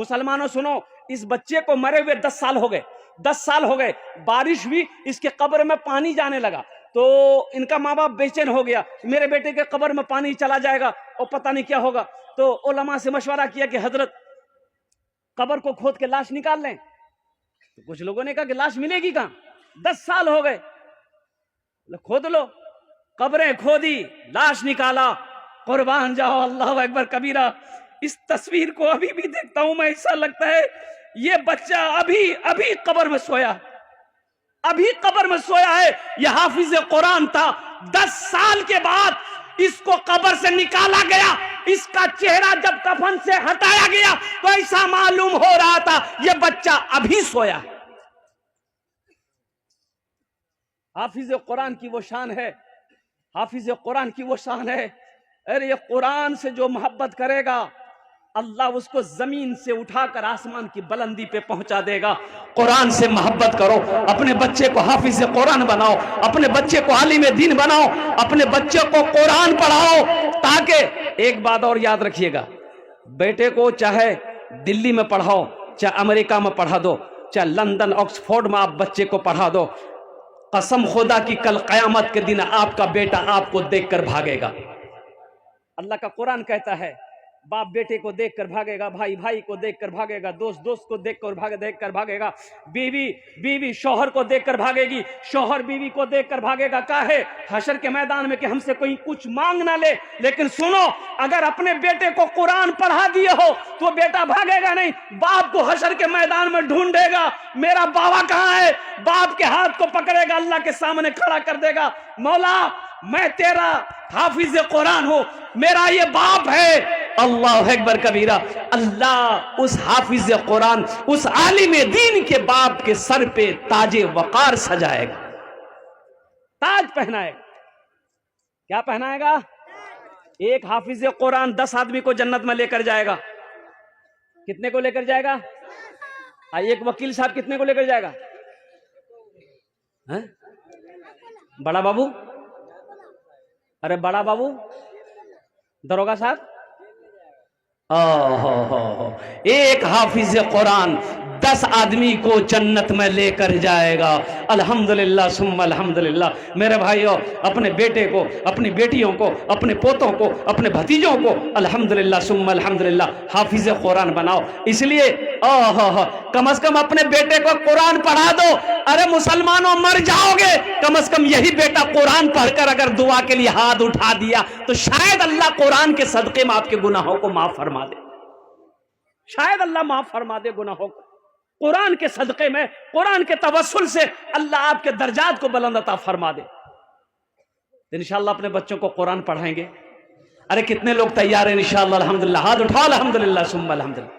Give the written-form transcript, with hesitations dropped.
مسلمانوں سنو، اس بچے کو مرے ہوئے 10 سال ہو گئے، 10 سال ہو گئے، بارش ہوئی، اس کے قبر میں پانی جانے لگا تو ان کا ماں باپ بے چین ہو گیا، میرے بیٹے کے قبر میں پانی چلا جائے گا اور پتہ نہیں کیا ہوگا۔ تو علماء سے مشورہ کیا کہ حضرت قبر کو کھود کے لاش نکال لیں۔ تو کچھ لوگوں نے کہا کہ لاش ملے گی کہاں، 10 سال ہو گئے، کھود لو۔ قبریں کھودی، لاش نکالا، قربان جاؤ اللہ اکبر کبیرہ۔ اس تصویر کو ابھی بھی دیکھتا ہوں میں، ایسا لگتا ہے یہ بچہ ابھی قبر میں سویا، ابھی قبر میں سویا ہے۔ یہ حافظ قرآن تھا، 10 سال کے بعد اس کو قبر سے نکالا گیا، اس کا چہرہ جب کفن سے ہٹایا گیا تو ایسا معلوم ہو رہا تھا یہ بچہ ابھی سویا ہے۔ حافظ قرآن کی وہ شان ہے، حافظ قرآن کی وہ شان ہے۔ ارے یہ قرآن سے جو محبت کرے گا اللہ اس کو زمین سے اٹھا کر آسمان کی بلندی پہ پہنچا دے گا۔ قرآن سے محبت کرو، اپنے بچے کو حافظ قرآن بناؤ، اپنے بچے کو عالم دین بناؤ، اپنے بچے کو قرآن پڑھاؤ، تاکہ ایک بات اور یاد رکھیے گا، بیٹے کو چاہے دلی میں پڑھاؤ، چاہے امریکہ میں پڑھا دو، چاہے لندن آکسفورڈ میں آپ بچے کو پڑھا دو، قسم خدا کی کل قیامت کے دن آپ کا بیٹا آپ کو دیکھ کر بھاگے گا۔ اللہ کا قرآن کہتا ہے باپ بیٹے کو دیکھ کر بھاگے گا، بھائی بھائی کو دیکھ کر بھاگے گا، دوست دوست کو دیکھ کر بھاگے گا، بیوی شوہر کو دیکھ کر بھاگے گی، شوہر بیوی کو دیکھ کر بھاگے گا۔ کاہے حشر کے میدان میں کہ ہم سے کوئی کچھ مانگ نہ لے۔ لیکن سنو، اگر اپنے بیٹے کو قرآن پڑھا دیے ہو تو بیٹا بھاگے گا نہیں، باپ کو حشر کے میدان میں ڈھونڈے گا، میرا بابا کہاں ہے، باپ کے ہاتھ کو پکڑے گا، اللہ کے سامنے کھڑا کر دے گا، مولا میں تیرا حافظ قرآن ہوں، میرا یہ باپ ہے۔ اللہ اکبر کبیرہ۔ اللہ اس حافظ قرآن، اس عالم دین کے باپ کے سر پہ تاج وقار سجائے گا، تاج پہنائے گا۔ کیا پہنائے گا؟ ایک حافظ قرآن 10 آدمی کو جنت میں لے کر جائے گا۔ کتنے کو لے کر جائے گا؟ ایک وکیل صاحب کتنے کو لے کر جائے گا؟ بڑا بابو، ارے بڑا بابو، دروگا صاحب، ایک حافظ قرآن 10 آدمی کو جنت میں لے کر جائے گا۔ الحمدللہ ثم الحمدللہ۔ میرے بھائیوں، اپنے بیٹے کو، اپنی بیٹیوں کو، اپنے پوتوں کو، اپنے بھتیجوں کو الحمدللہ ثم الحمدللہ حافظ قرآن بناؤ۔ اس لیے کم از کم اپنے بیٹے کو قرآن پڑھا دو۔ ارے مسلمانوں مر جاؤ گے، کم از کم یہی بیٹا قرآن پڑھ کر اگر دعا کے لیے ہاتھ اٹھا دیا تو شاید اللہ قرآن کے صدقے میں آپ کے گناہوں کو معاف فرما دے، شاید اللہ معاف فرما دے گناہوں کو۔ قرآن کے صدقے میں، قرآن کے توسل سے اللہ آپ کے درجات کو بلند عطا فرما دے۔ انشاءاللہ اپنے بچوں کو قرآن پڑھائیں گے۔ ارے کتنے لوگ تیار ہیں انشاءاللہ؟ الحمدللہ، ہاتھ اٹھاؤ، الحمدللہ ثم الحمدللہ۔